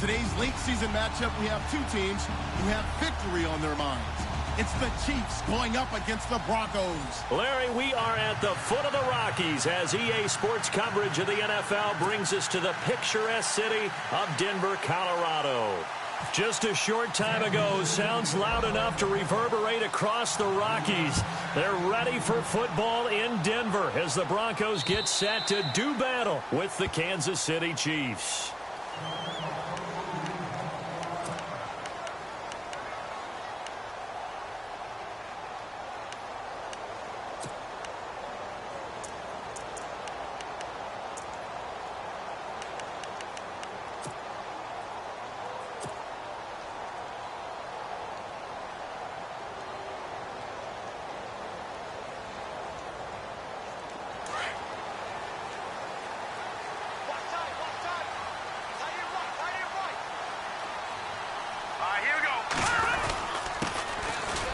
Today's late season matchup, we have two teams who have victory on their minds. It's the Chiefs going up against the Broncos. Larry, we are at the foot of the Rockies as EA Sports coverage of the NFL brings us to the picturesque city of Denver, Colorado. Just a short time ago, sounds loud enough to reverberate across the Rockies. They're ready for football in Denver as the Broncos get set to do battle with the Kansas City Chiefs.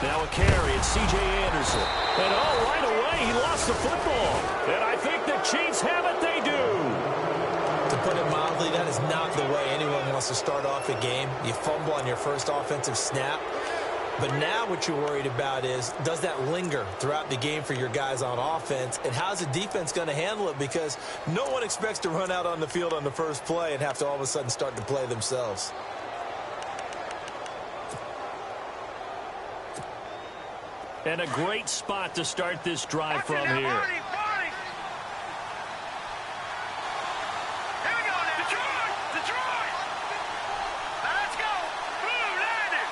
Now a carry, it's C.J. Anderson. And right away, he lost the football. And I think the Chiefs have it, they do. To put it mildly, that is not the way anyone wants to start off a game. You fumble on your first offensive snap. But now what you're worried about is, does that linger throughout the game for your guys on offense? And how's the defense going to handle it? Because no one expects to run out on the field on the first play and have to all of a sudden start to play themselves. And a great spot to start this drive from here. Here we go now. Detroit! Let's go. Boom, landed.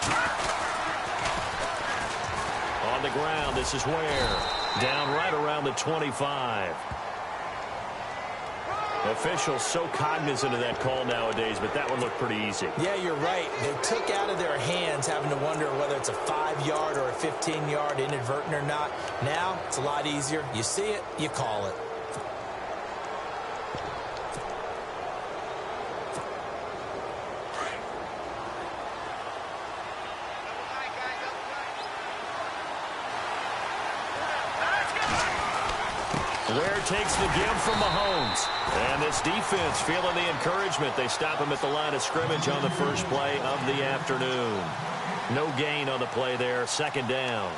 On the ground, this is Ware. Down right around the 25. Officials so cognizant of that call nowadays, but that one looked pretty easy. Yeah, you're right. They took out of their hands having to wonder whether it's a 5-yard or a 15-yard inadvertent or not. Now, it's a lot easier. You see it, you call it. Ware takes the give from Mahomes. And this defense feeling the encouragement. They stop him at the line of scrimmage on the first play of the afternoon. No gain on the play there. Second down.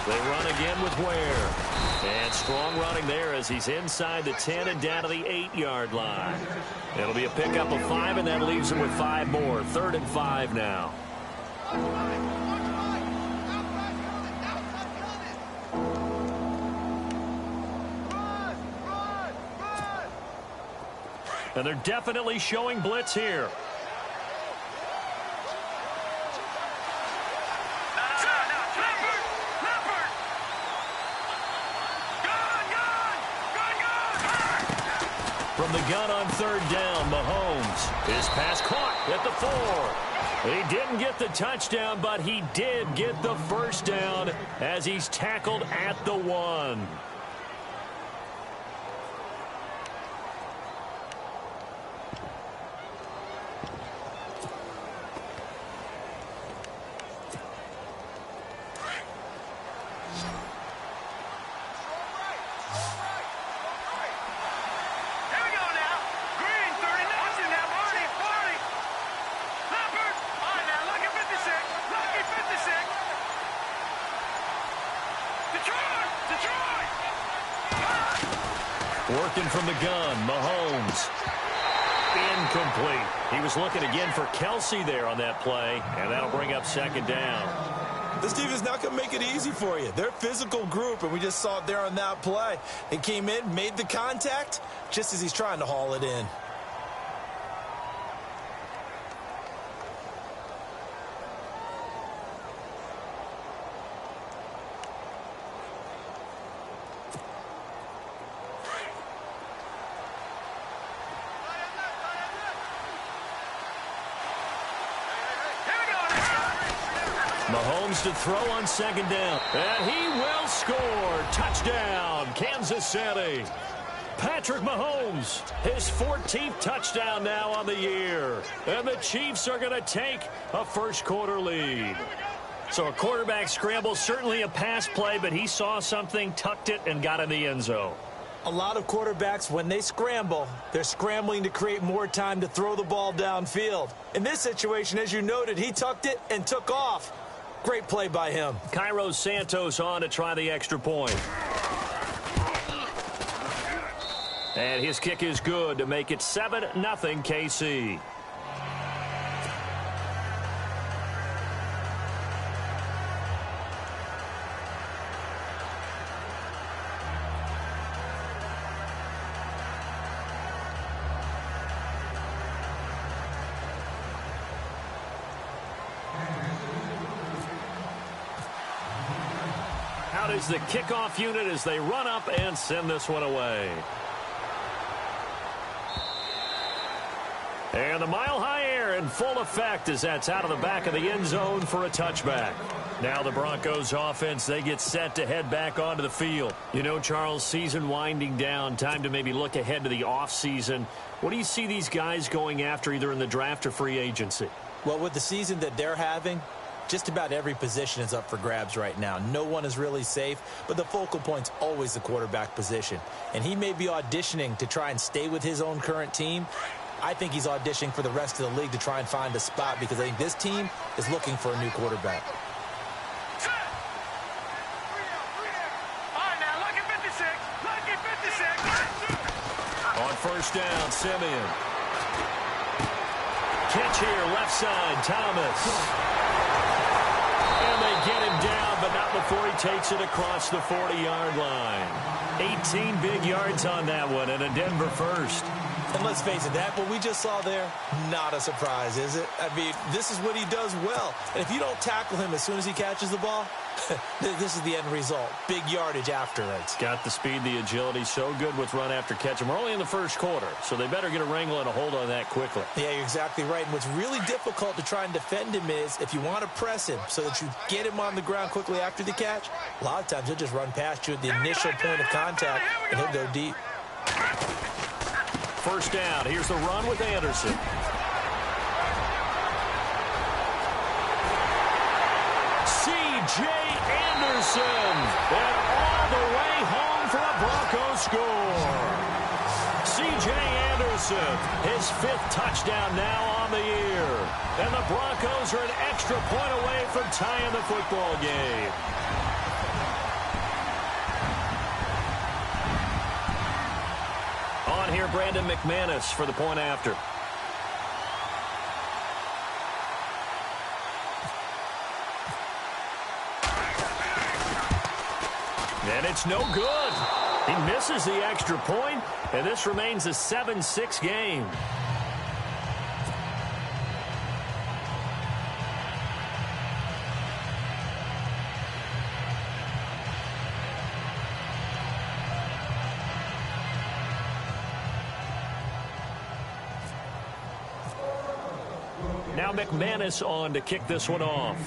They run again with Ware. And strong running there as he's inside the 10 and down to the 8-yard line. It'll be a pickup of 5, and that leaves him with 5 more. 3rd and 5 now. And they're definitely showing blitz here. From the gun on 3rd down, Mahomes. His pass caught at the 4. He didn't get the touchdown, but he did get the first down as he's tackled at the 1. Working from the gun, Mahomes. Incomplete. He was looking again for Kelsey there on that play, and that'll bring up 2nd down. This team is not going to make it easy for you. They're a physical group, and we just saw it there on that play. They came in, made the contact, just as he's trying to haul it in. Mahomes to throw on 2nd down. And he will score. Touchdown, Kansas City. Patrick Mahomes, his 14th touchdown now on the year. And the Chiefs are going to take a first-quarter lead. So a quarterback scramble, certainly a pass play, but he saw something, tucked it, and got in the end zone. A lot of quarterbacks, when they scramble, they're scrambling to create more time to throw the ball downfield. In this situation, as you noted, he tucked it and took off. Great play by him. Cairo Santos on to try the extra point. And his kick is good to make it 7-0 KC. Out is the kickoff unit as they run up and send this one away. And the mile-high air in full effect as that's out of the back of the end zone for a touchback. Now the Broncos offense, they get set to head back onto the field. You know, Charles, season winding down, time to maybe look ahead to the offseason. What do you see these guys going after either in the draft or free agency? Well, with the season that they're having, just about every position is up for grabs right now. No one is really safe, but the focal point's always the quarterback position. And he may be auditioning to try and stay with his own current team. I think he's auditioning for the rest of the league to try and find a spot because I think this team is looking for a new quarterback. All right, now, lucky 56. Lucky 56. On first down, Simeon. Catch here, left side, Thomas. And they get him down, but not before he takes it across the 40-yard line. 18 big yards on that one, and a Denver first. And let's face it, that what we just saw there, not a surprise, is it? I mean, this is what he does well. And if you don't tackle him as soon as he catches the ball, this is the end result. Big yardage afterwards. Got the speed, the agility, so good with run after catch. And we're only in the first quarter, so they better get a wrangle and a hold on that quickly. Yeah, you're exactly right. And what's really difficult to try and defend him is if you want to press him so that you get him on the ground quickly after the catch, a lot of times he'll just run past you at the initial point of contact, and he'll go deep. First down. Here's the run with Anderson. C.J. Anderson. And all the way home for a Broncos score. C.J. Anderson, his 5th touchdown now on the year. And the Broncos are an extra point away from tying the football game. On here, Brandon McManus for the point after. And it's no good. He misses the extra point, and this remains a 7-6 game. Now McManus on to kick this one off.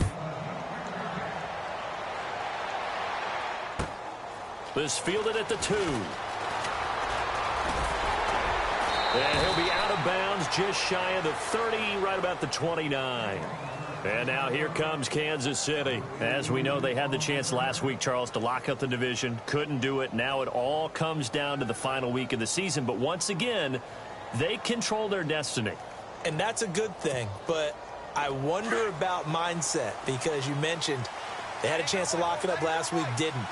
This fielded at the 2. And he'll be out of bounds just shy of the 30, right about the 29. And now here comes Kansas City. As we know, they had the chance last week, Charles, to lock up the division. Couldn't do it. Now it all comes down to the final week of the season. But once again, they control their destiny. And that's a good thing, but I wonder about mindset because you mentioned they had a chance to lock it up last week, didn't.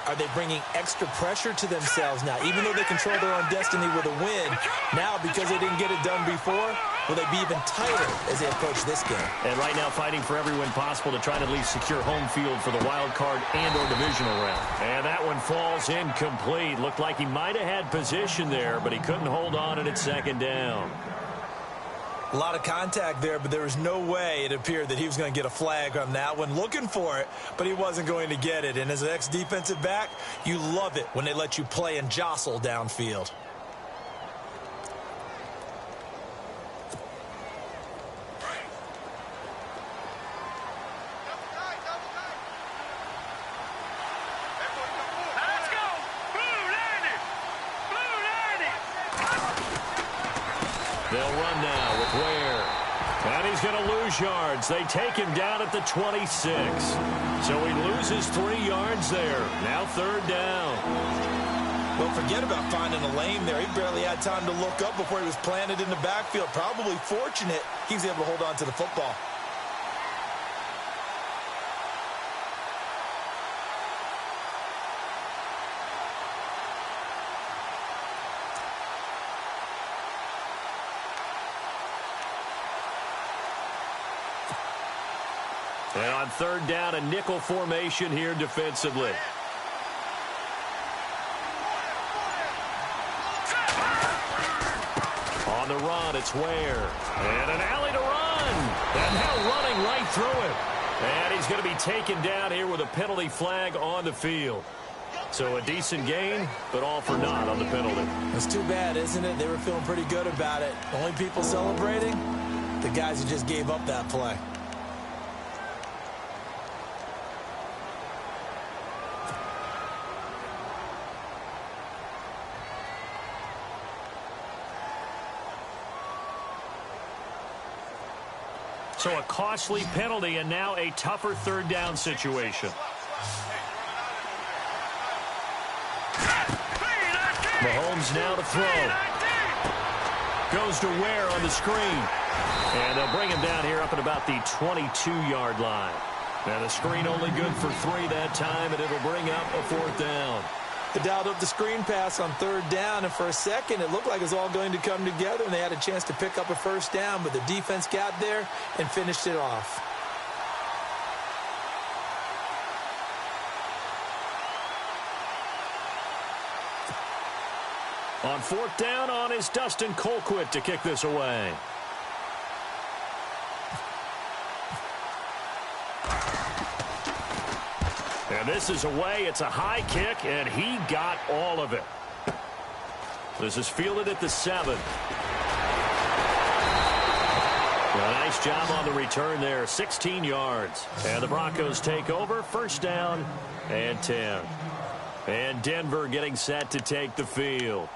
Are they bringing extra pressure to themselves now? Even though they control their own destiny with a win, now because they didn't get it done before, will they be even tighter as they approach this game? And right now fighting for every win possible to try to at least secure home field for the wild card and or divisional round. And that one falls incomplete. Looked like he might have had position there, but he couldn't hold on and it's second down. A lot of contact there, but there was no way it appeared that he was going to get a flag on that one. Looking for it, but he wasn't going to get it. And as an ex-defensive back, you love it when they let you play and jostle downfield. Let's go. Blue landed. Blue landed. They'll run now with Ware. And he's going to lose yards. They take him down at the 26. So he loses 3 yards there. Now 3rd down. Well, forget about finding a lane there. He barely had time to look up before he was planted in the backfield. Probably fortunate he was able to hold on to the football. And on 3rd down, a nickel formation here defensively. On the run, it's Ware. And an alley to run. And now running right through him. And he's going to be taken down here with a penalty flag on the field. So a decent gain, but all for naught on the penalty. That's too bad, isn't it? They were feeling pretty good about it. The only people celebrating, the guys who just gave up that play. So a costly penalty and now a tougher 3rd down situation. Mahomes now to throw. Goes to Ware on the screen. And they'll bring him down here up at about the 22-yard line. Now the screen only good for 3 that time, and it'll bring up a 4th down. They dialed up the screen pass on 3rd down, and for a second it looked like it was all going to come together, and they had a chance to pick up a 1st down, but the defense got there and finished it off. On 4th down on is Dustin Colquitt to kick this away. And this is away. It's a high kick, and he got all of it. This is fielded at the 7. A nice job on the return there. 16 yards. And the Broncos take over. 1st down and 10. And Denver getting set to take the field.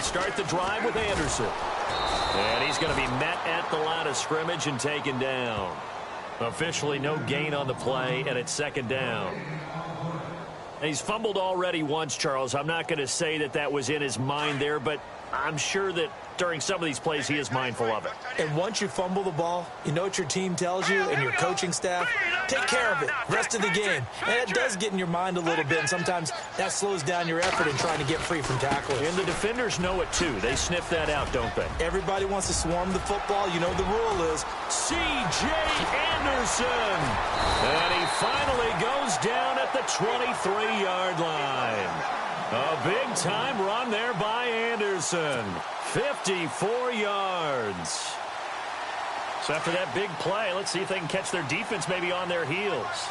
Start the drive with Anderson. And he's going to be met at the line of scrimmage and taken down. Officially no gain on the play, and it's 2nd down. And he's fumbled already once, Charles. I'm not going to say that that was in his mind there, but I'm sure that during some of these plays he is mindful of it. And once you fumble the ball, you know what your team tells you and your coaching staff? Take care of it. Rest of the game. And it does get in your mind a little bit, and sometimes that slows down your effort in trying to get free from tacklers. And the defenders know it too. They sniff that out, don't they? Everybody wants to swarm the football. You know the rule is C.J. Anderson. And he finally goes down at the 23-yard line. A big-time run there by Anderson. 54 yards. So after that big play, let's see if they can catch their defense maybe on their heels.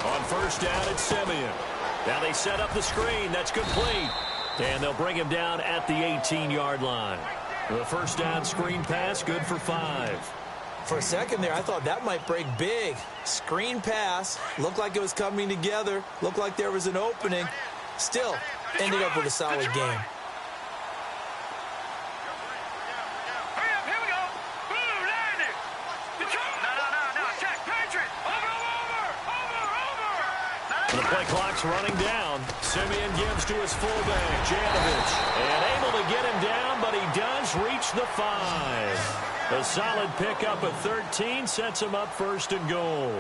On 1st down, it's Simeon. Now they set up the screen. That's complete. And they'll bring him down at the 18-yard line. The 1st down screen pass, good for 5. For a second there, I thought that might break big. Screen pass. Looked like it was coming together. Looked like there was an opening. Still, ended up with a solid game. The play clock's running down. Simeon gives to his fullback, Janovich. And able to get him down, but he does reach the 5. A solid pickup of 13 sets him up 1st and goal.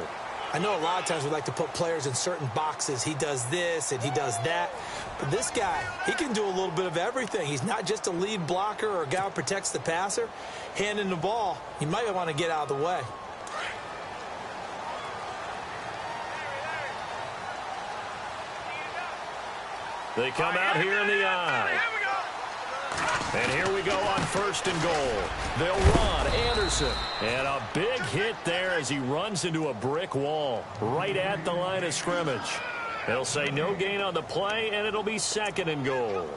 I know a lot of times we like to put players in certain boxes. He does this and he does that. But this guy, he can do a little bit of everything. He's not just a lead blocker or a guy who protects the passer. Handing the ball, he might want to get out of the way. They come out here in the eye. And here we go on 1st and goal. They'll run Anderson. And a big hit there as he runs into a brick wall right at the line of scrimmage. They'll say no gain on the play, and it'll be 2nd and goal.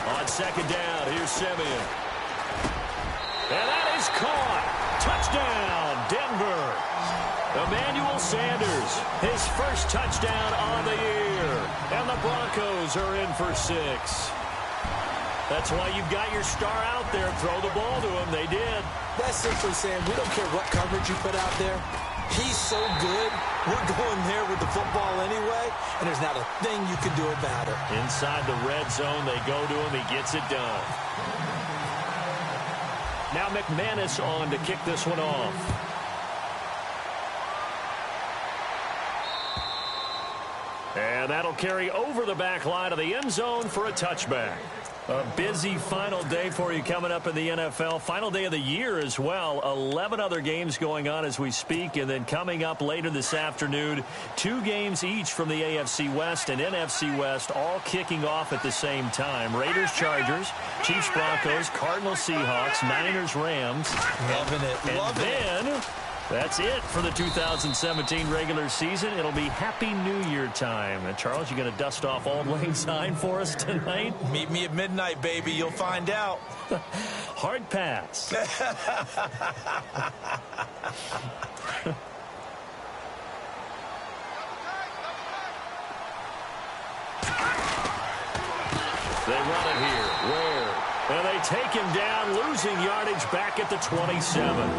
On 2nd down, here's Simeon. And that is caught. Touchdown, Denver. Emmanuel Sanders, his first touchdown on the year. And the Broncos are in for 6. That's why you've got your star out there. Throw the ball to him. They did. That's simply saying we don't care what coverage you put out there. He's so good. We're going there with the football anyway, and there's not a thing you can do about it. Inside the red zone, they go to him. He gets it done. Now McManus on to kick this one off. And that'll carry over the back line of the end zone for a touchback. A busy final day for you coming up in the NFL. Final day of the year as well. 11 other games going on as we speak. And then coming up later this afternoon, 2 games each from the AFC West and NFC West, all kicking off at the same time. Raiders, Chargers, Chiefs, Broncos, Cardinals, Seahawks, Niners, Rams. Loving it. And then that's it for the 2017 regular season. It'll be Happy New Year time. And Charles, you going to dust off Auld Lang Syne for us tonight? Meet me at midnight, baby. You'll find out. Hard pass. They run it here. Where? And they take him down, losing yardage back at the 27.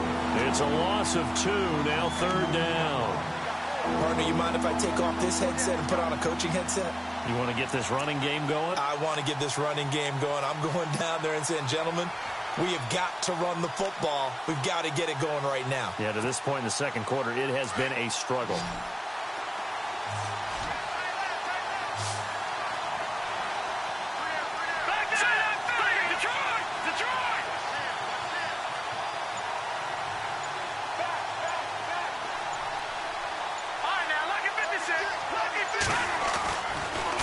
It's a loss of 2, now 3rd down. Partner, you mind if I take off this headset and put on a coaching headset? You want to get this running game going? I want to get this running game going. I'm going down there and saying, gentlemen, we have got to run the football. We've got to get it going right now. Yeah, to this point in the 2nd quarter, it has been a struggle.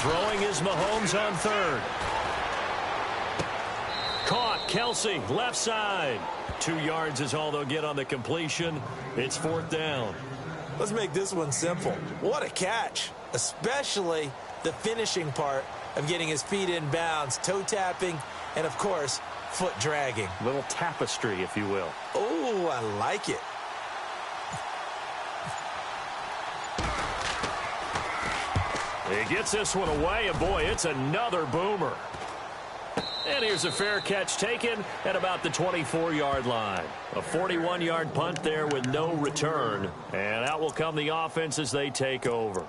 Throwing is Mahomes on 3rd. Caught. Kelsey, left side. 2 yards is all they'll get on the completion. It's 4th down. Let's make this one simple. What a catch, especially the finishing part of getting his feet in bounds, toe tapping, and, of course, foot dragging. Little tapestry, if you will. Oh, I like it. He gets this one away, and boy, it's another boomer. And here's a fair catch taken at about the 24-yard line. A 41-yard punt there with no return. And out will come the offense as they take over.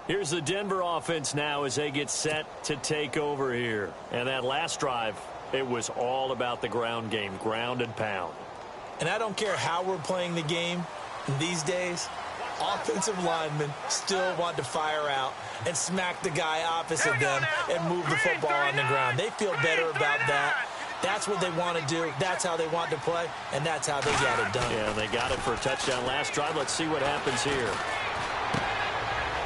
Here's the Denver offense now as they get set to take over here. And that last drive, it was all about the ground game, ground and pound. And I don't care how we're playing the game these days, offensive linemen still want to fire out and smack the guy opposite them and move the football on the ground. They feel better about that. That's what they want to do. That's how they want to play, and that's how they got it done. Yeah, they got it for a touchdown last drive. Let's see what happens here.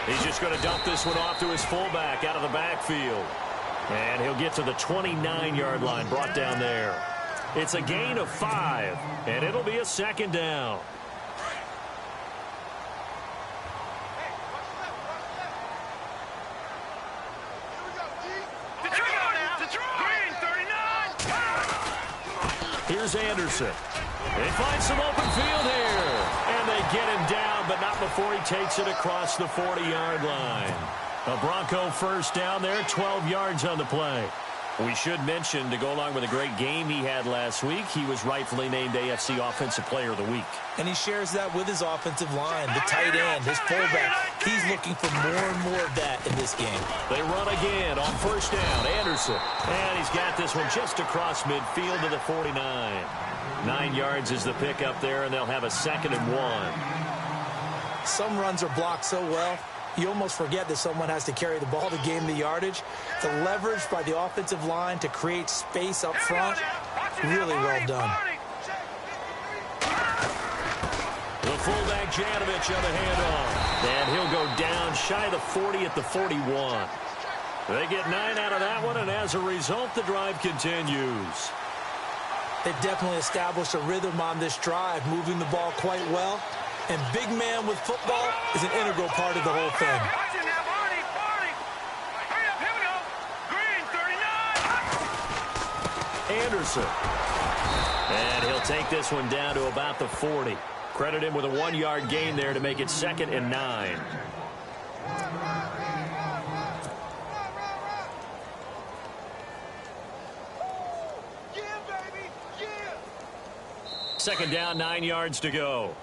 He's just going to dump this one off to his fullback out of the backfield. And he'll get to the 29-yard line, brought down there. It's a gain of 5, and it'll be a 2nd down. Here's Anderson. They find some open field here. And they get him down, but not before he takes it across the 40-yard line. A Bronco first down there, 12 yards on the play. We should mention, to go along with a great game he had last week, he was rightfully named AFC Offensive Player of the Week. And he shares that with his offensive line, the tight end, his fullback. He's looking for more and more of that in this game. They run again on first down. Anderson. And he's got this one just across midfield to the 49. 9 yards is the pickup there, and they'll have a 2nd and 1. Some runs are blocked so well, you almost forget that someone has to carry the ball to gain the yardage. The leverage by the offensive line to create space up front, really well done. The fullback Janovich on the handoff. And he'll go down shy of the 40 at the 41. They get 9 out of that one, and as a result, the drive continues. They've definitely established a rhythm on this drive, moving the ball quite well. And big man with football is an integral part of the whole thing. Anderson. And he'll take this one down to about the 40. Credit him with a 1-yard gain there to make it 2nd and 9. Second down, 9 yards to go.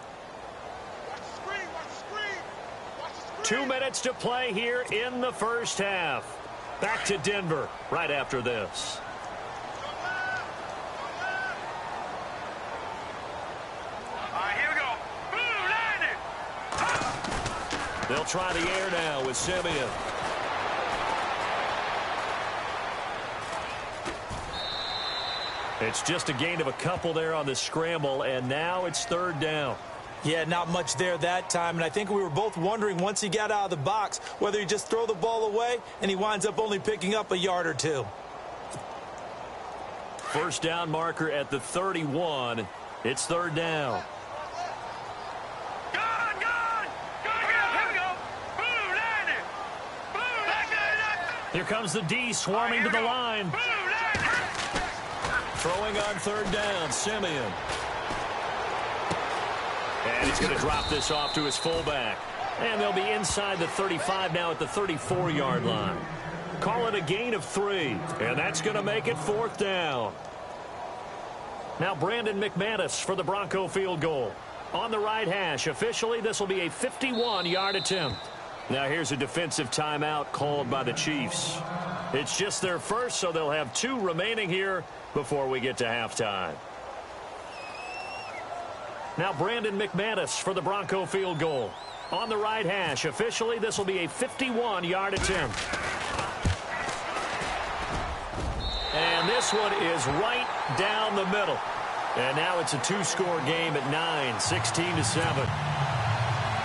2 minutes to play here in the first half. Back to Denver right after this. Here we go. Boom, landed. They'll try the air now with Simeon. It's just a gain of a couple there on the scramble, and now it's 3rd down. Yeah, not much there that time, and I think we were both wondering once he got out of the box whether he just throw the ball away, and he winds up only picking up a yard or 2. First down marker at the 31. It's 3rd down. Here comes the D swarming to the line. Throwing on 3rd down, Simeon. And he's going to drop this off to his fullback. And they'll be inside the 35 now at the 34-yard line. Call it a gain of 3. And that's going to make it 4th down. Now Brandon McManus for the Bronco field goal. On the right hash, officially this will be a 51-yard attempt. Now here's a defensive timeout called by the Chiefs. It's just their first, so they'll have 2 remaining here before we get to halftime. Now Brandon McManus for the Bronco field goal. On the right hash, officially this will be a 51-yard attempt. And this one is right down the middle. And now it's a 2-score game at 9, 16-7.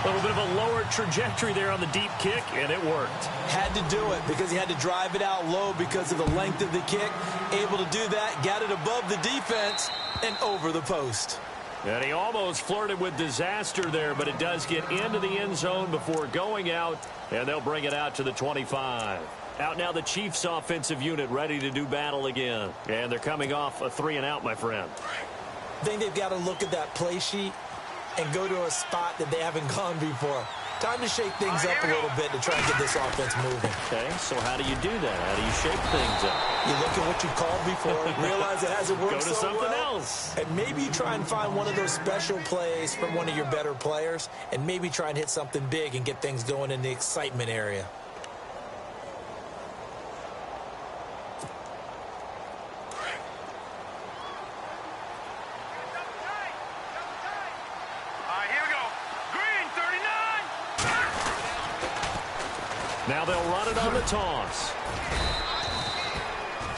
A little bit of a lower trajectory there on the deep kick, and it worked. Had to do it because he had to drive it out low because of the length of the kick. Able to do that, got it above the defense and over the post. And he almost flirted with disaster there, but it does get into the end zone before going out, and they'll bring it out to the 25. Out now the Chiefs offensive unit ready to do battle again. And they're coming off a 3-and-out, my friend. I think they've got to look at that play sheet and go to a spot that they haven't gone before. Time to shake things up a little bit to try and get this offense moving. Okay, so how do you do that? How do you shake things up? You look at what you called before, realize it hasn't worked so well. Go to something else. And maybe you try and find one of those special plays from one of your better players, and maybe try and hit something big and get things going in the excitement area. Now they'll run it on the toss.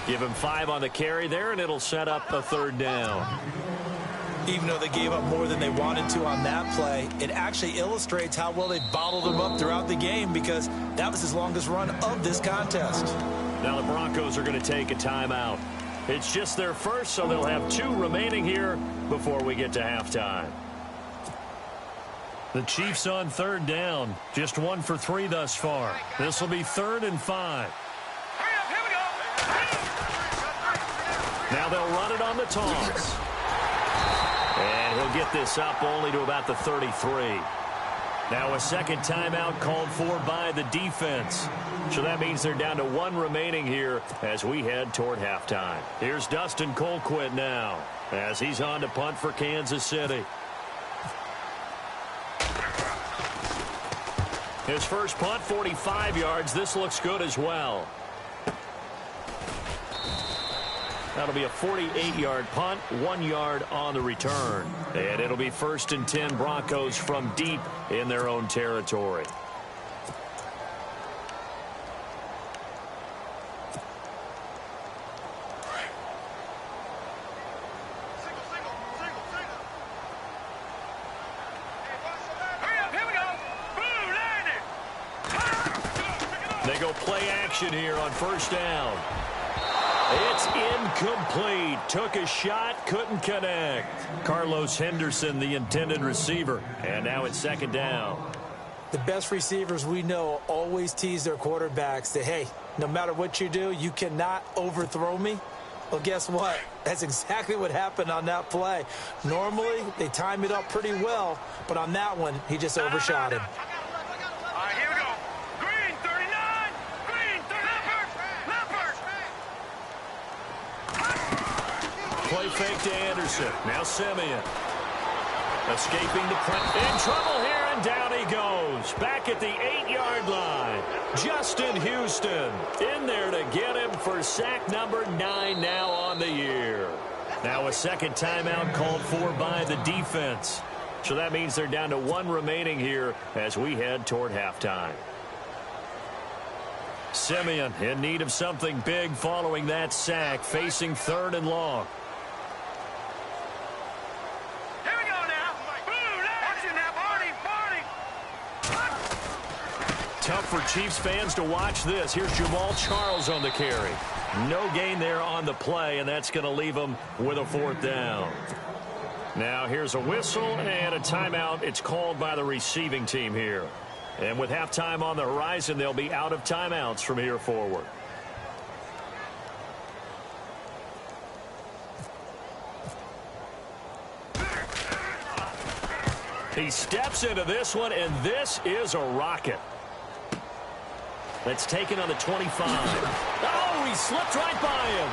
Give him 5 on the carry there, and it'll set up a 3rd down. Even though they gave up more than they wanted to on that play, it actually illustrates how well they bottled them up throughout the game because that was his longest run of this contest. Now the Broncos are going to take a timeout. It's just their first, so they'll have 2 remaining here before we get to halftime. The Chiefs on 3rd down. Just 1 for 3 thus far. This will be 3rd and 5. Now they'll run it on the toss. And he'll get this up only to about the 33. Now a second timeout called for by the defense. So that means they're down to 1 remaining here as we head toward halftime. Here's Dustin Colquitt now as he's on to punt for Kansas City. His first punt, 45 yards. This looks good as well. That'll be a 48-yard punt, 1 yard on the return. And it'll be 1st and 10 Broncos from deep in their own territory. play action here on first down. It's incomplete. Took a shot, couldn't connect. Carlos Henderson, the intended receiver. And now it's second down. The best receivers we know always tease their quarterbacks that, hey, no matter what you do, you cannot overthrow me. Well, guess what? That's exactly what happened on that play. Normally, they time it up pretty well, but on that one, he just overshot him. All right, here we go. Green, 39. Green, 39. Play fake to Anderson. Now Simeon. Escaping the pressure. In trouble here, and down he goes. Back at the 8-yard line. Justin Houston in there to get him for sack number 9 now on the year. Now a second timeout called for by the defense. So that means they're down to 1 remaining here as we head toward halftime. Simeon in need of something big following that sack, facing 3rd and long. Tough for Chiefs fans to watch this. Here's Jamal Charles on the carry. No gain there on the play, and that's going to leave him with a 4th down. Now here's a whistle and a timeout. It's called by the receiving team here. And with halftime on the horizon, they'll be out of timeouts from here forward. He steps into this one, and this is a rocket. That's taken on the 25. Oh, he slipped right by him.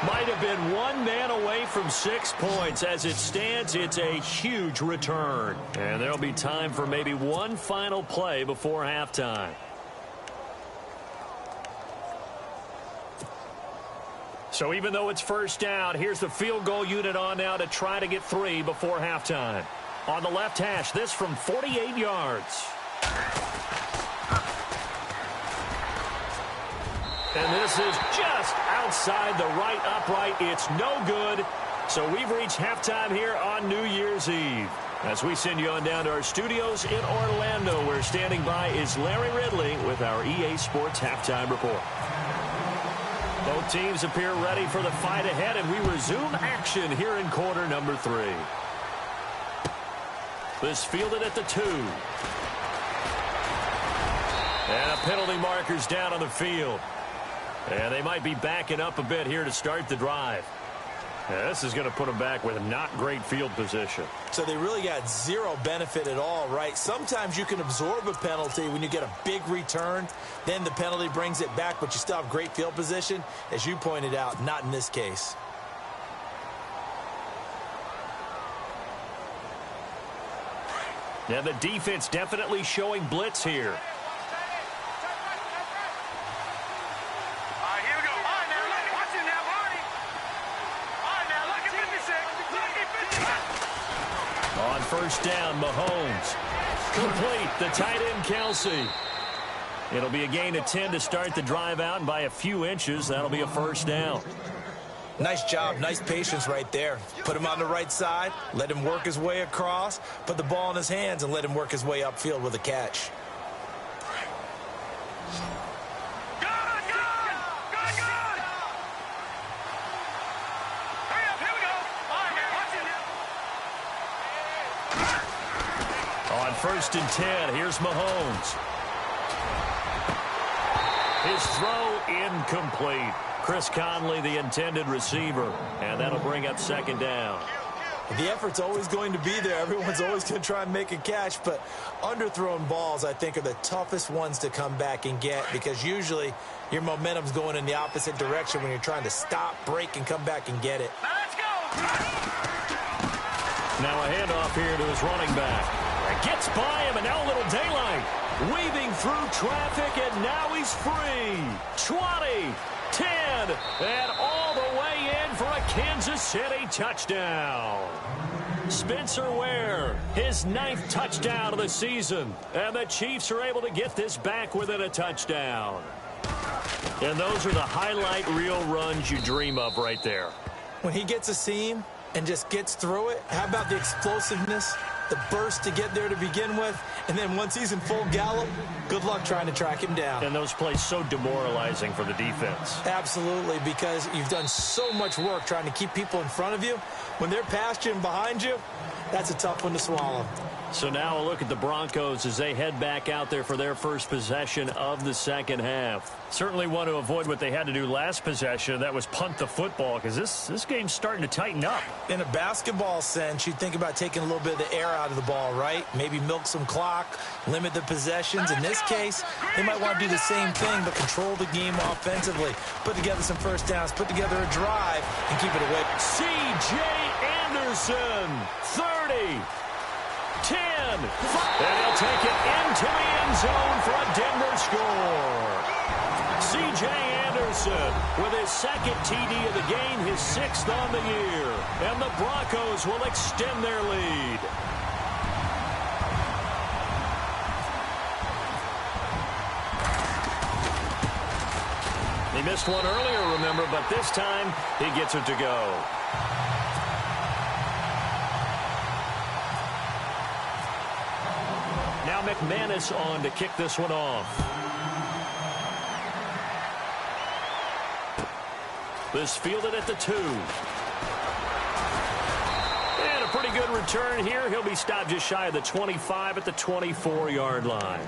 Might have been 1 man away from 6 points. As it stands, it's a huge return. And there'll be time for maybe one final play before halftime. So even though it's first down, here's the field goal unit on now to try to get 3 before halftime. On the left hash, this from 48 yards. And this is just outside the right upright. It's no good. So we've reached halftime here on New Year's Eve. As we send you on down to our studios in Orlando, where standing by is Larry Ridley with our EA Sports Halftime Report. Both teams appear ready for the fight ahead, and we resume action here in quarter number 3. This fielded at the 2. And a penalty marker's down on the field. And they might be backing up a bit here to start the drive. Yeah, this is going to put them back with not great field position. So they really got 0 benefit at all, right? Sometimes you can absorb a penalty when you get a big return. Then the penalty brings it back, but you still have great field position. As you pointed out, not in this case. Yeah, the defense definitely showing blitz here. All right, here we go. All right, now, look at, watch it now, Barney. All right, now, look at 56. Look at 56. On first down, Mahomes. Complete, the tight end, Kelsey. It'll be a gain of 10 to start the drive out, and by a few inches, that'll be a first down. Nice job, nice patience right there. Put him on the right side, let him work his way across, put the ball in his hands, and let him work his way upfield with a catch. Good! Hurry up, here we go. All right, now, watch it now. On first and 10, here's Mahomes. His throw incomplete. Chris Conley, the intended receiver, and that'll bring up second down. The effort's always going to be there. Everyone's always going to try and make a catch, but underthrown balls, I think, are the toughest ones to come back and get because usually your momentum's going in the opposite direction when you're trying to stop, break, and come back and get it. Now, let's go. Now a handoff here to his running back. Gets by him, and now a little daylight. Weaving through traffic, and now he's free. 20. 10, and all the way in for a Kansas City touchdown. Spencer Ware, his 9th touchdown of the season, and the Chiefs are able to get this back within a touchdown. And those are the highlight reel runs you dream of right there. When he gets a seam and just gets through it, how about the explosiveness, the burst to get there to begin with, and then once he's in full gallop, good luck trying to track him down. And those plays so demoralizing for the defense. Absolutely, because you've done so much work trying to keep people in front of you. When they're past you and behind you, that's a tough one to swallow. So now a look at the Broncos as they head back out there for their first possession of the second half. Certainly want to avoid what they had to do last possession. That was punt the football, because this game's starting to tighten up. In a basketball sense, you think about taking a little bit of the air out of the ball, right? Maybe milk some clock, limit the possessions. In this case, they might want to do the same thing, but control the game offensively. Put together some first downs, put together a drive, and keep it away. C.J. Anderson, 30. 10, and he'll take it into the end zone for a Denver score. C.J. Anderson with his second TD of the game, his 6th on the year. And the Broncos will extend their lead. He missed one earlier, remember, but this time he gets it to go. McManus on to kick this one off. This fielded at the 2. And a pretty good return here. He'll be stopped just shy of the 25 at the 24-yard line.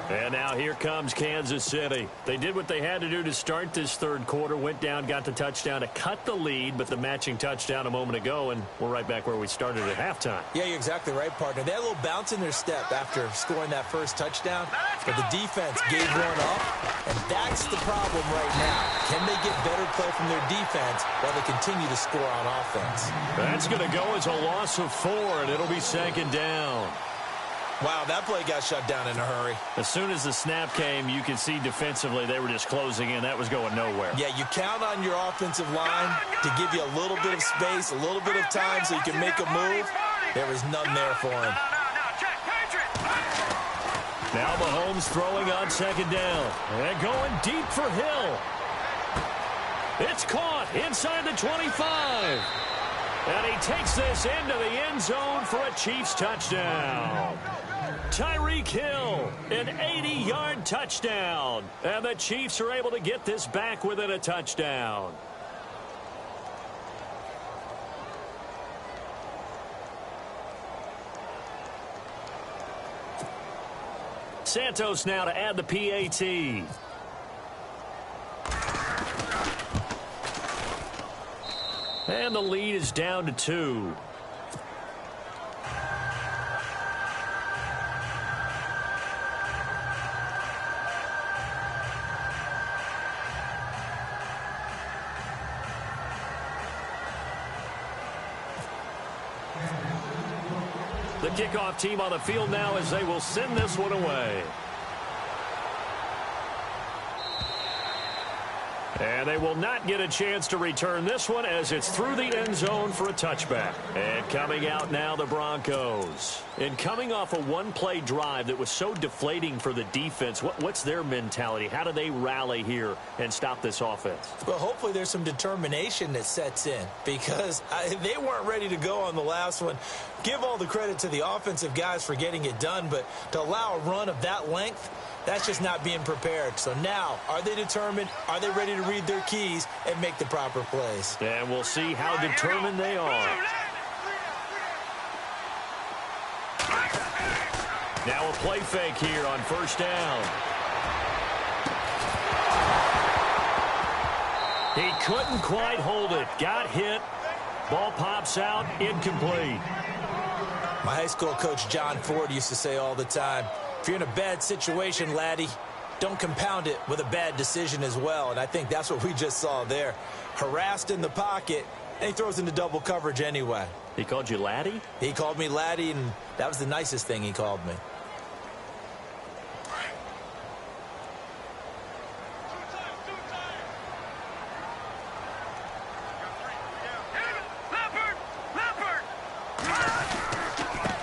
And now here comes Kansas City. They did what they had to do to start this third quarter. Went down, got the touchdown to cut the lead, but the matching touchdown a moment ago, and we're right back where we started at halftime. Yeah, you're exactly right, partner. They had a little bounce in their step after scoring that first touchdown, but the defense gave one up, and that's the problem right now. Can they get better play from their defense while they continue to score on offense? That's going to go as a loss of 4, and it'll be second down. Wow, that play got shut down in a hurry. As soon as the snap came, you could see defensively they were just closing in. That was going nowhere. Yeah, you count on your offensive line to give you a little bit of space, a little bit of time so you can make a move. There was none there for him. Now Mahomes throwing on second down. And going deep for Hill. It's caught inside the 25. And he takes this into the end zone for a Chiefs touchdown. Tyreek Hill, an 80-yard touchdown. And the Chiefs are able to get this back within a touchdown. Santos now to add the PAT. And the lead is down to 2. The kickoff team on the field now as they will send this one away. And they will not get a chance to return this one as it's through the end zone for a touchback. And coming out now, the Broncos. And coming off a one-play drive that was so deflating for the defense, what's their mentality? How do they rally here and stop this offense? Well, hopefully there's some determination that sets in because they weren't ready to go on the last one. Give all the credit to the offensive guys for getting it done, but to allow a run of that length, that's just not being prepared. So now, are they determined? Are they ready to read their keys and make the proper plays? And we'll see how determined they are. Now a play fake here on first down. He couldn't quite hold it. Got hit. Ball pops out. Incomplete. My high school coach, John Ford, used to say all the time, if you're in a bad situation, laddie, don't compound it with a bad decision as well. And I think that's what we just saw there. Harassed in the pocket, and he throws into double coverage anyway. He called you laddie? He called me laddie, and that was the nicest thing he called me.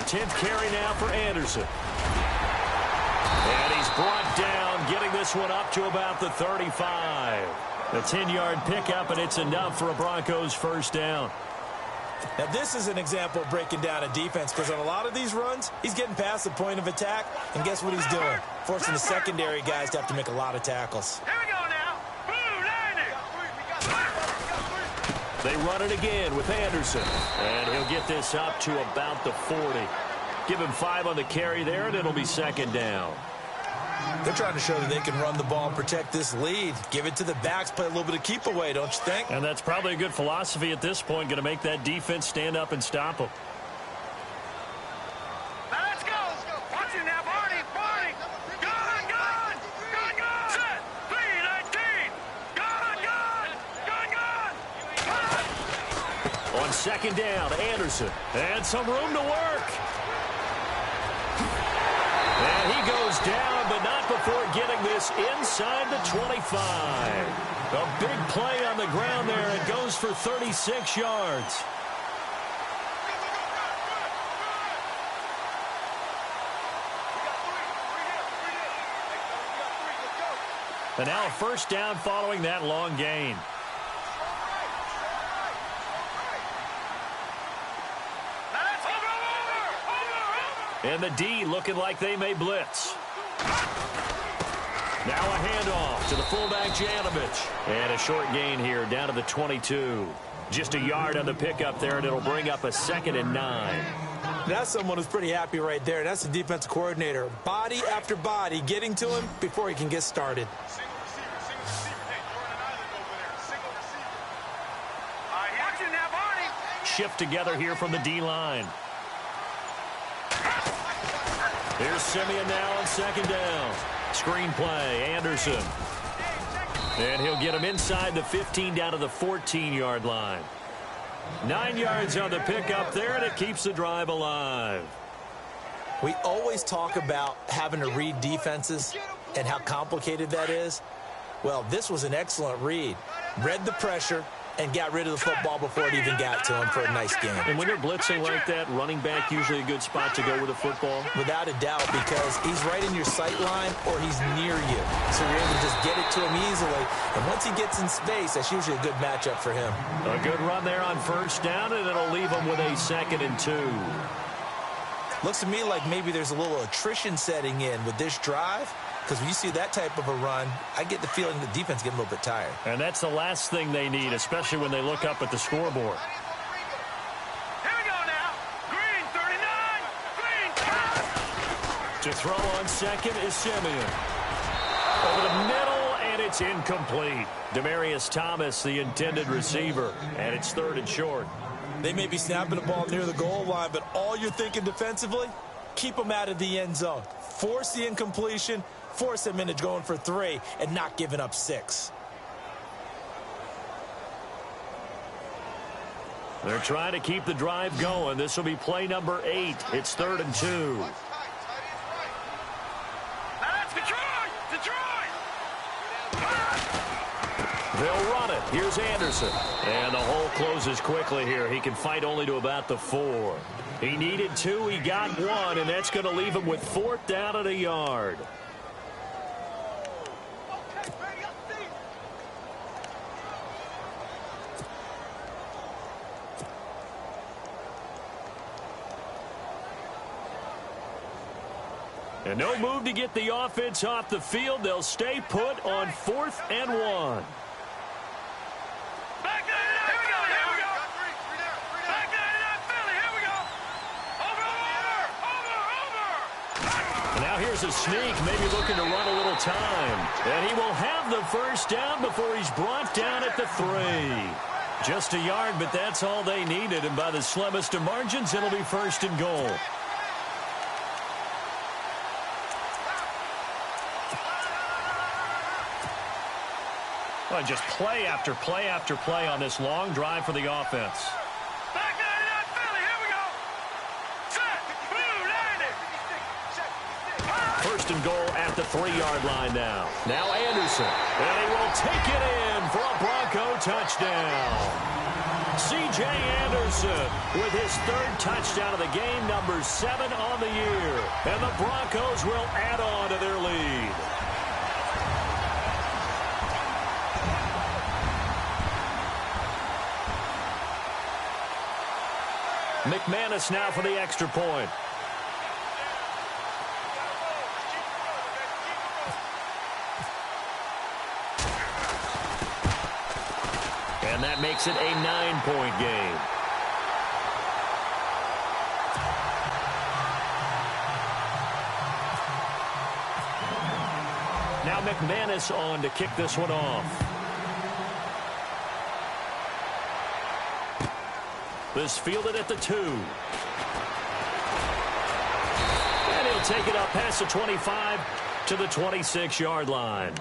Tenth carry now for Anderson. And he's brought down, getting this one up to about the 35. A 10-yard pickup, and it's enough for a Broncos first down. Now, this is an example of breaking down a defense because on a lot of these runs, he's getting past the point of attack, and guess what he's doing? Forcing the secondary guys to have to make a lot of tackles. Here we go now. Blue, landing. They run it again with Anderson, and he'll get this up to about the 40. Give him 5 on the carry there, and it'll be second down. They're trying to show that they can run the ball and protect this lead. Give it to the backs, play a little bit of keep away, don't you think? And that's probably a good philosophy at this point, going to make that defense stand up and stop them. Now let's go. Watch it now, Barney. Barney. Gun, gun. Gun, gun. Set. 3-19. Gun, gun. Gun, gun. On second down, Anderson. And some room to work. And he goes down, but not before getting this inside the 25. A big play on the ground there. It goes for 36 yards. And now a first down following that long gain. And the D looking like they may blitz. Now a handoff to the fullback, Janovich. And a short gain here down to the 22. Just a yard on the pickup there, and it'll bring up a 2nd and 9. That's someone who's pretty happy right there. That's the defensive coordinator. Body after body getting to him before he can get started. Single receiver. Hey, you're on an island over there. Single receiver. Watch it now, Barney. Shift together here from the D-line. Here's Simeon now on second down. Screen play, Anderson. And he'll get him inside the 15 down to the 14-yard line. 9 yards on the pickup there, and it keeps the drive alive. We always talk about having to read defenses and how complicated that is. Well, this was an excellent read. Read the pressure and got rid of the football before it even got to him for a nice game. And when you're blitzing like that, running back usually a good spot to go with the football? Without a doubt, because he's right in your sight line or he's near you. So you're able to just get it to him easily. And once he gets in space, that's usually a good matchup for him. A good run there on first down, and it'll leave him with a 2nd and 2. Looks to me like maybe there's a little attrition setting in with this drive. Because when you see that type of a run, I get the feeling the defense getting a little bit tired. And that's the last thing they need, especially when they look up at the scoreboard. Here we go now. Green, 39. Green. To throw on second is Simeon. Over the middle, and it's incomplete. Demarius Thomas, the intended receiver, and it's 3rd and short. They may be snapping the ball near the goal line, but all you're thinking defensively, keep them out of the end zone. Force the incompletion. Force them into going for 3 and not giving up 6. They're trying to keep the drive going. This will be play number 8. It's 3rd and 2. Now that's Detroit. Detroit. They'll run it. Here's Anderson. And the hole closes quickly here. He can fight only to about the 4. He needed 2. He got 1, and that's going to leave him with 4th down at a yard. And no move to get the offense off the field. They'll stay put on 4th and 1. Back there, here we go, here we go. Back there, Philly, here we go. Over. And now here's a sneak, maybe looking to run a little time. And he will have the first down before he's brought down at the 3. Just a yard, but that's all they needed. And by the slimmest of margins, it'll be 1st and goal. Well, just play after play after play on this long drive for the offense. Back there, Philly, here we go. Set, blue, landing. 1st and goal at the 3-yard line now. Now Anderson, and he will take it in for a Bronco touchdown. C.J. Anderson with his 3rd touchdown of the game, number 7 on the year. And the Broncos will add on to their lead. McManus now for the extra point. And that makes it a 9-point game. Now McManus on to kick this one off. This fielded at the 2. And he'll take it up past the 25 to the 26-yard line.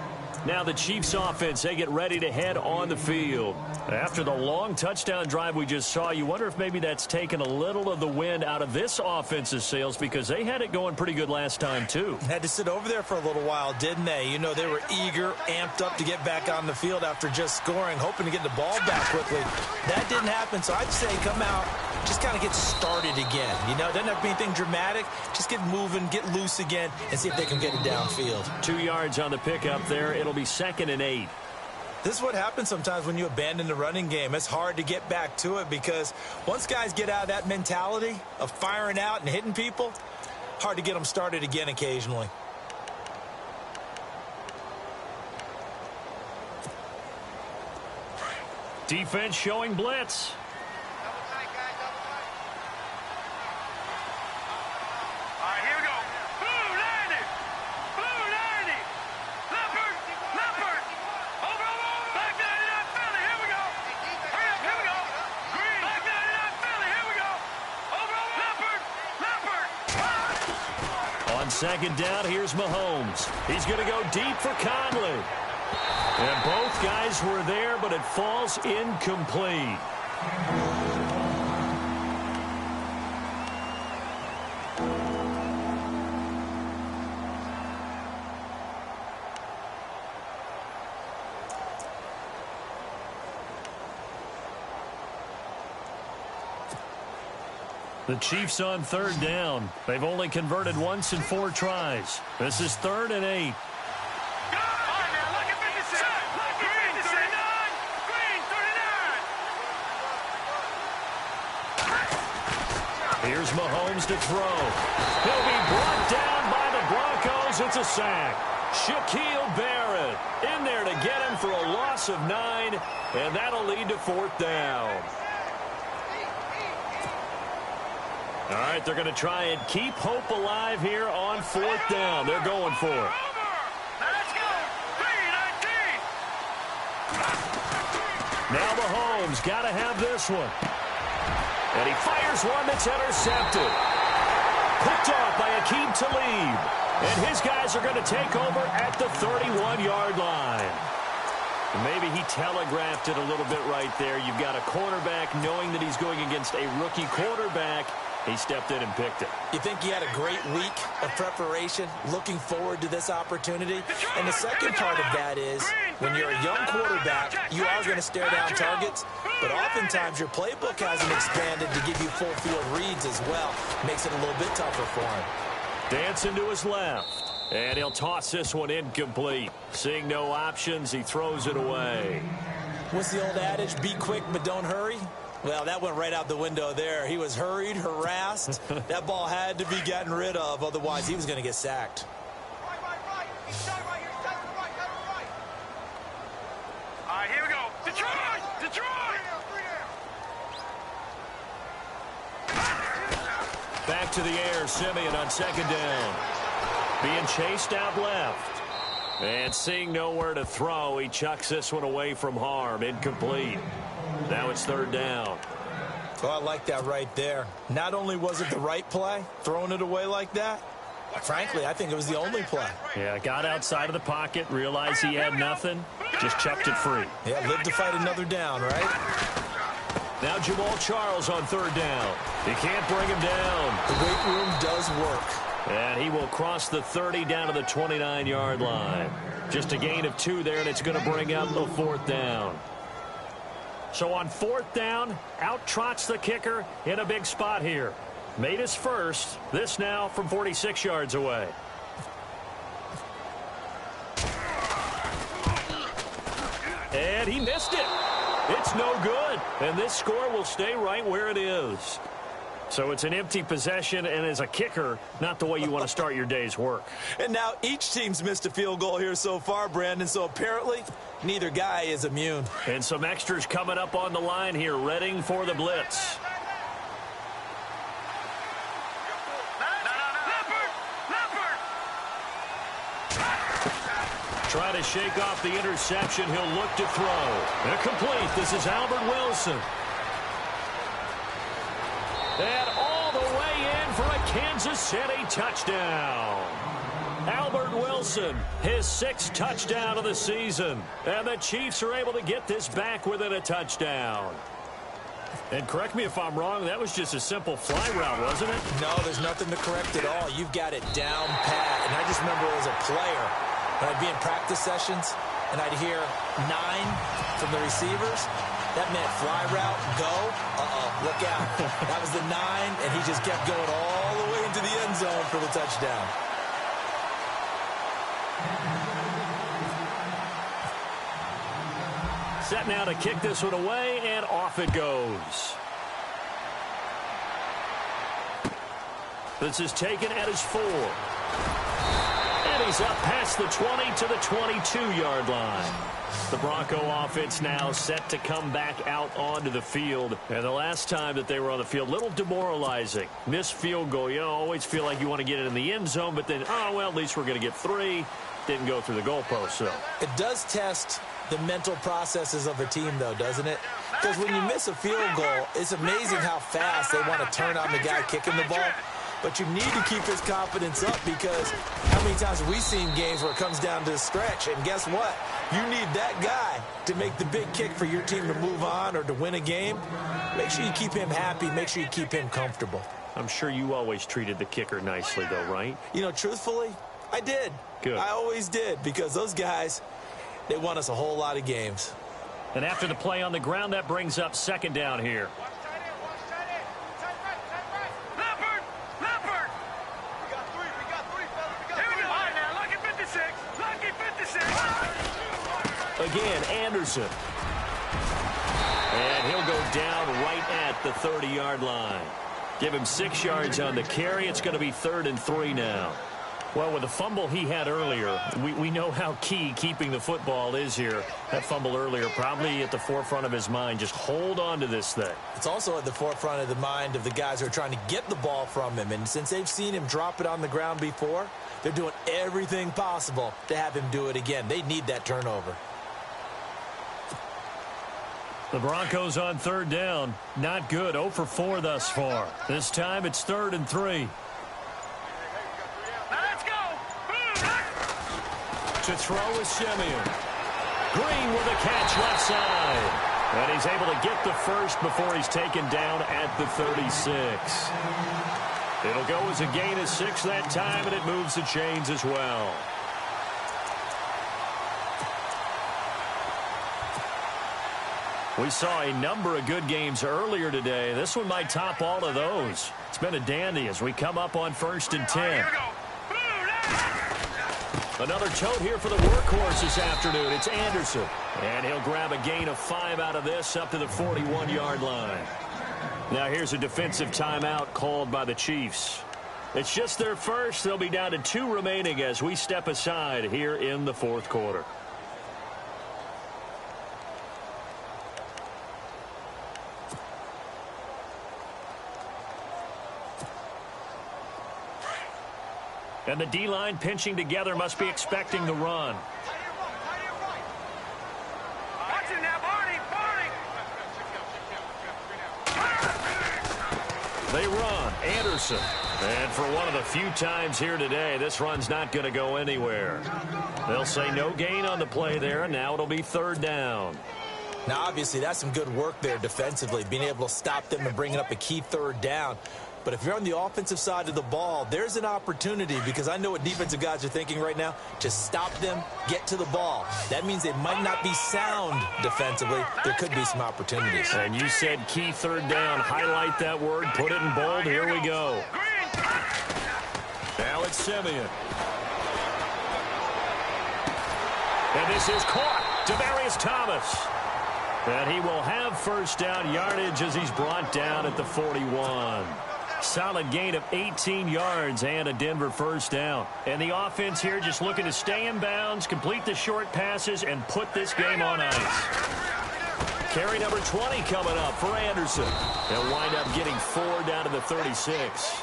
Now the Chiefs offense, they get ready to head on the field. After the long touchdown drive we just saw, you wonder if maybe that's taken a little of the wind out of this offense's sails, because they had it going pretty good last time too. Had to sit over there for a little while, didn't they? You know, they were eager, amped up to get back on the field after just scoring, hoping to get the ball back quickly. That didn't happen, so I'd say come out, just kind of get started again. You know, doesn't have to be anything dramatic. Just get moving, get loose again, and see if they can get it downfield. 2 yards on the pickup there. It'll be 2nd and 8. This is what happens sometimes when you abandon the running game. It's hard to get back to it because once guys get out of that mentality of firing out and hitting people, hard to get them started again occasionally. Defense showing blitz. Second down, here's Mahomes. He's going to go deep for Conley. And both guys were there, but it falls incomplete. The Chiefs on 3rd down. They've only converted once in 4 tries. This is 3rd and 8. Here's Mahomes to throw. He'll be brought down by the Broncos. It's a sack. Shaquille Barrett in there to get him for a loss of 9, and that'll lead to 4th down. All right, they're going to try and keep hope alive here on 4th down. They're going for it. Now Mahomes got to have this one. And he fires one that's intercepted. Picked off by Aqib Talib. And his guys are going to take over at the 31-yard line. Maybe he telegraphed it a little bit right there. You've got a cornerback knowing that he's going against a rookie quarterback. He stepped in and picked it. You think he had a great week of preparation, looking forward to this opportunity? And the second part of that is, when you're a young quarterback, you are going to stare down targets, but oftentimes your playbook hasn't expanded to give you full field reads as well. Makes it a little bit tougher for him. Dancing to his left. And he'll toss this one incomplete. Seeing no options, he throws it away. What's the old adage? Be quick, but don't hurry? Well, that went right out the window there. He was hurried, harassed. That ball had to be gotten rid of, otherwise he was going to get sacked. All right, here we go. Detroit! Detroit! Back to the air, Simeon on 2nd down. Being chased out left. And seeing nowhere to throw, he chucks this one away from harm. Incomplete. Now it's 3rd down. Oh, I like that right there. Not only was it the right play, throwing it away like that, frankly, I think it was the only play. Yeah, got outside of the pocket, realized he had nothing, just chucked it free. Yeah, live to fight another down, right? Now Jamal Charles on 3rd down. He can't bring him down. The weight room does work. And he will cross the 30 down to the 29-yard line. Just a gain of 2 there, and it's going to bring up the 4th down. So on 4th down, out trots the kicker in a big spot here. Made his first. This now from 46 yards away. And he missed it. It's no good. And this score will stay right where it is. So it's an empty possession, and as a kicker, not the way you want to start your day's work. And now each team's missed a field goal here so far, Brandon, so apparently neither guy is immune. And some extras coming up on the line here, readying for the blitz. Trying to shake off the interception. He'll look to throw. They're complete. This is Albert Wilson. And all the way in for a Kansas City touchdown. Albert Wilson, his 6th touchdown of the season. And the Chiefs are able to get this back within a touchdown. And correct me if I'm wrong, that was just a simple fly route, wasn't it? No, there's nothing to correct at all. You've got it down pat. And I just remember as a player, when I'd be in practice sessions and I'd hear 9 from the receivers, that meant fly route, go, look out. That was the 9, and he just kept going all the way into the end zone for the touchdown. Set now to kick this one away, and off it goes. This is taken at his 4. And he's up past the 20 to the 22-yard line. The Bronco offense now set to come back out onto the field. And the last time that they were on the field, a little demoralizing. Missed field goal. You always feel like you want to get it in the end zone, but then, oh, well, at least we're going to get 3. Didn't go through the goalpost, so. It does test the mental processes of a team, though, doesn't it? Because when you miss a field goal, it's amazing how fast they want to turn on the guy kicking the ball. But you need to keep his confidence up, because how many times have we seen games where it comes down to the stretch? And guess what? You need that guy to make the big kick for your team to move on or to win a game. Make sure you keep him happy. Make sure you keep him comfortable. I'm sure you always treated the kicker nicely, though, right? You know, truthfully, I did. Good. I always did, because those guys, they won us a whole lot of games. And after the play on the ground, that brings up 2nd down here. Again, Anderson. And he'll go down right at the 30-yard line. Give him 6 yards on the carry. It's going to be 3rd and 3 now. Well, with the fumble he had earlier, we know how key keeping the football is here. That fumble earlier probably at the forefront of his mind. Just hold on to this thing. It's also at the forefront of the mind of the guys who are trying to get the ball from him. And since they've seen him drop it on the ground before, they're doing everything possible to have him do it again. They need that turnover. The Broncos on 3rd down. Not good. 0 for 4 thus far. This time it's 3rd and 3. Let's go. To throw is Simeon. Green with a catch left side. And he's able to get the first before he's taken down at the 36. It'll go as a gain of 6 that time, and it moves the chains as well. We saw a number of good games earlier today. This one might top all of those. It's been a dandy as we come up on 1st and 10. Another tote here for the workhorse this afternoon. It's Anderson. And he'll grab a gain of 5 out of this up to the 41-yard line. Now here's a defensive timeout called by the Chiefs. It's just their first. They'll be down to 2 remaining as we step aside here in the 4th quarter. And the D-line pinching together must be expecting the run. Watch it now, Barney. They run. Anderson. And for one of the few times here today, this run's not going to go anywhere. They'll say no gain on the play there, and now it'll be 3rd down. Now, obviously, that's some good work there defensively, being able to stop them and bringing up a key 3rd down. But if you're on the offensive side of the ball, there's an opportunity, because I know what defensive guys are thinking right now. Just stop them, get to the ball. That means they might not be sound defensively. There could be some opportunities. And you said key 3rd down. Highlight that word. Put it in bold. Here we go. Now it's Simeon. And this is caught. Demaryius Thomas. And he will have 1st down yardage as he's brought down at the 41. Solid gain of 18 yards and a Denver first down. And the offense here just looking to stay in bounds, complete the short passes, and put this game on ice. Carry number 20 coming up for Anderson. They'll wind up getting 4 down to the 36.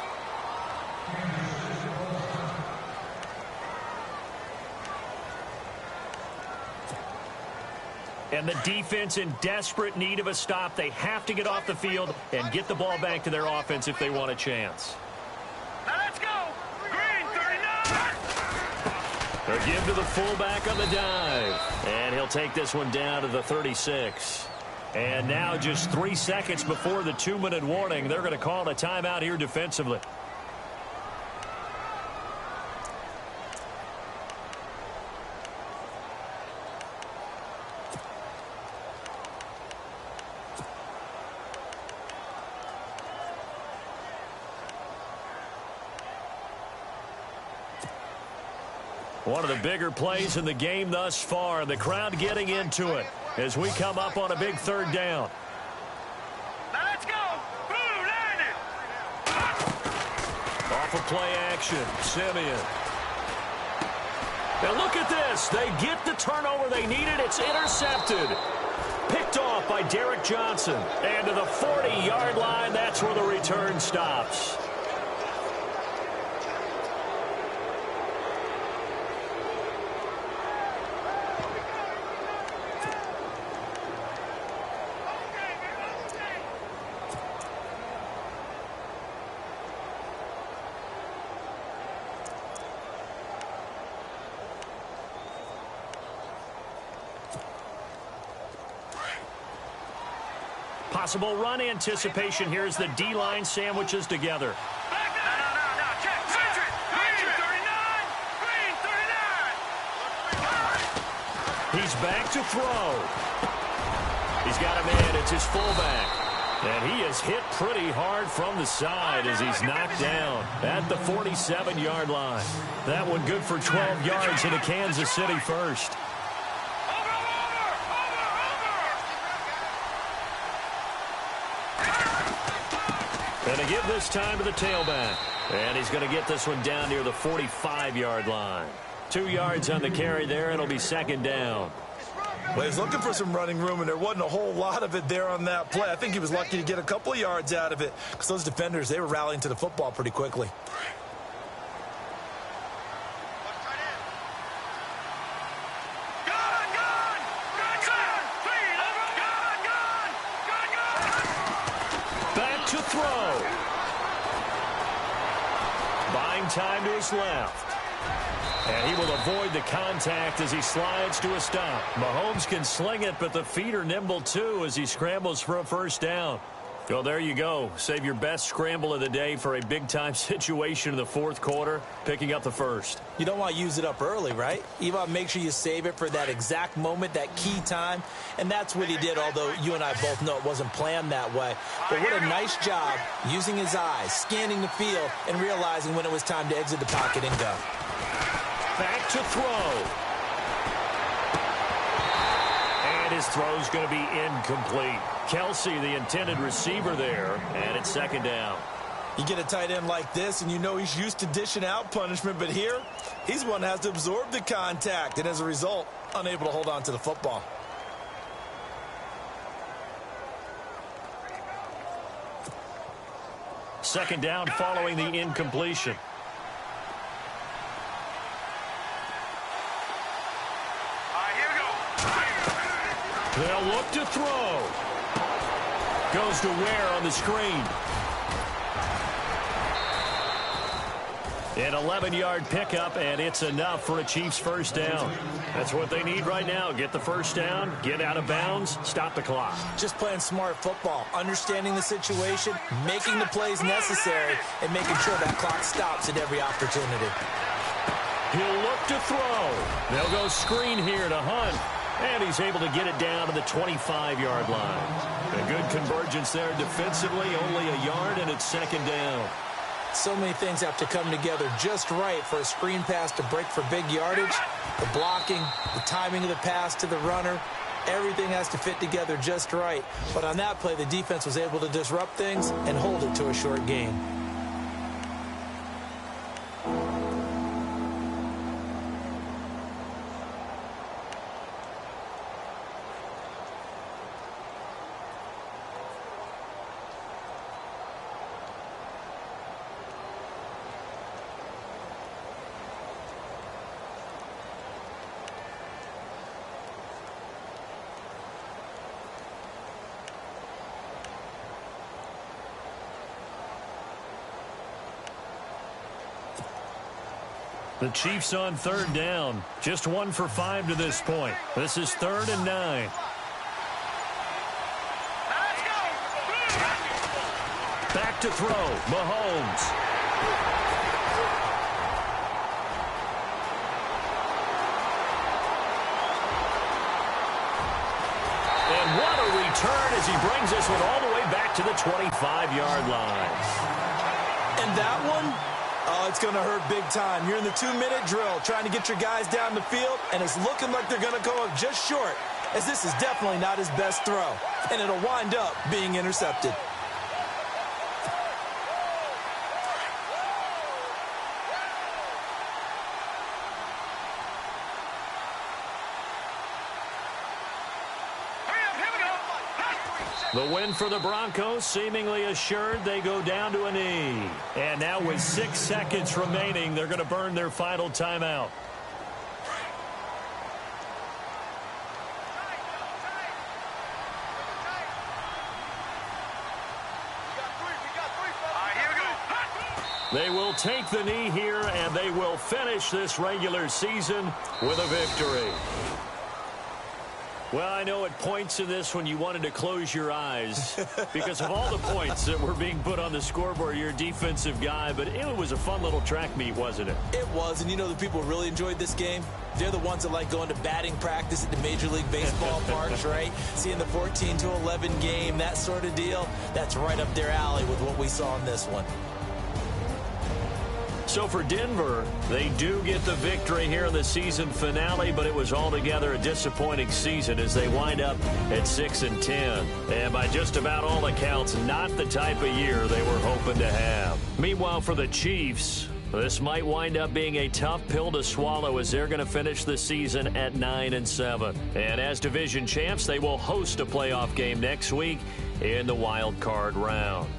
And the defense in desperate need of a stop. They have to get off the field and get the ball back to their offense if they want a chance. Now let's go. Green 39. They'll give to the fullback on the dive. And he'll take this one down to the 36. And now just 3 seconds before the 2-minute warning, they're going to call a timeout here defensively. One of the bigger plays in the game thus far. The crowd getting into it as we come up on a big 3rd down. Now let's go. Boom, landed. Off of play action, Simeon. Now look at this. They get the turnover they needed. It's intercepted. Picked off by Derek Johnson. And to the 40-yard line, that's where the return stops. Possible run anticipation here as the D-line sandwiches together. No. Check. Centric. Green 39. Green 39. He's back to throw. He's got a man. It's his fullback. And he is hit pretty hard from the side as he's knocked down at the 47-yard line. That one good for 12 yards into Kansas City first. And to give this time to the tailback. And he's going to get this one down near the 45-yard line. 2 yards on the carry there. It'll be 2nd down. Well, he's looking for some running room, and there wasn't a whole lot of it there on that play. I think he was lucky to get a couple of yards out of it because those defenders, they were rallying to the football pretty quickly. Back to throw. Buying time to his left. And he will avoid the contact as he slides to a stop. Mahomes can sling it, but the feet are nimble too as he scrambles for a first down. Well, there you go. Save your best scramble of the day for a big-time situation in the 4th quarter, picking up the first. You don't want to use it up early, right? You want to make sure you save it for that exact moment, that key time. And that's what he did, although you and I both know it wasn't planned that way. But what a nice job using his eyes, scanning the field, and realizing when it was time to exit the pocket and go. Back to throw. And his throw's going to be incomplete. Kelsey, the intended receiver there, and it's 2nd down. You get a tight end like this, and you know he's used to dishing out punishment, but here, he's one that has to absorb the contact, and as a result, unable to hold on to the football. Second down following the incompletion. They'll look to throw. Goes to Ware on the screen. An 11-yard pickup, and it's enough for a Chiefs first down. That's what they need right now. Get the first down, get out of bounds, stop the clock. Just playing smart football, understanding the situation, making the plays necessary, and making sure that clock stops at every opportunity. He'll look to throw. They'll go screen here to Hunt. And he's able to get it down to the 25-yard line. A good convergence there defensively, only a yard, and it's 2nd down. So many things have to come together just right for a screen pass to break for big yardage. The blocking, the timing of the pass to the runner, everything has to fit together just right. But on that play, the defense was able to disrupt things and hold it to a short gain. The Chiefs on third down. Just 1 for 5 to this point. This is 3rd and 9. Back to throw. Mahomes. And what a return as he brings this one all the way back to the 25-yard line. And that one, oh, it's going to hurt big time. You're in the 2-minute drill trying to get your guys down the field, and it's looking like they're going to go up just short, as this is definitely not his best throw, and it'll wind up being intercepted. The win for the Broncos, seemingly assured. They go down to a knee. And now with 6 seconds remaining, they're going to burn their final timeout. They will take the knee here, and they will finish this regular season with a victory. Well, I know at points in this when you wanted to close your eyes because of all the points that were being put on the scoreboard. You're a defensive guy, but it was a fun little track meet, wasn't it? It was, and you know the people who really enjoyed this game? They're the ones that like going to batting practice at the Major League Baseball parks, right? Seeing the 14-11 game, that sort of deal. That's right up their alley with what we saw in this one. So for Denver, they do get the victory here in the season finale, but it was altogether a disappointing season as they wind up at 6-10. And by just about all accounts, not the type of year they were hoping to have. Meanwhile, for the Chiefs, this might wind up being a tough pill to swallow as they're going to finish the season at 9-7. And as division champs, they will host a playoff game next week in the wild card round.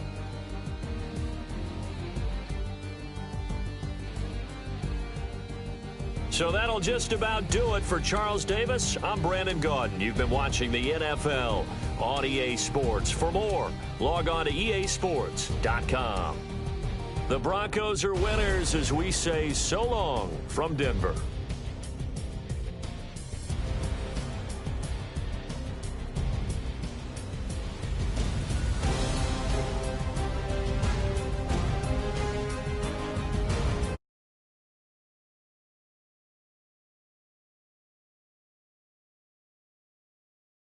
So that'll just about do it for Charles Davis. I'm Brandon Gaudin. You've been watching the NFL on EA Sports. For more, log on to easports.com. The Broncos are winners as we say so long from Denver.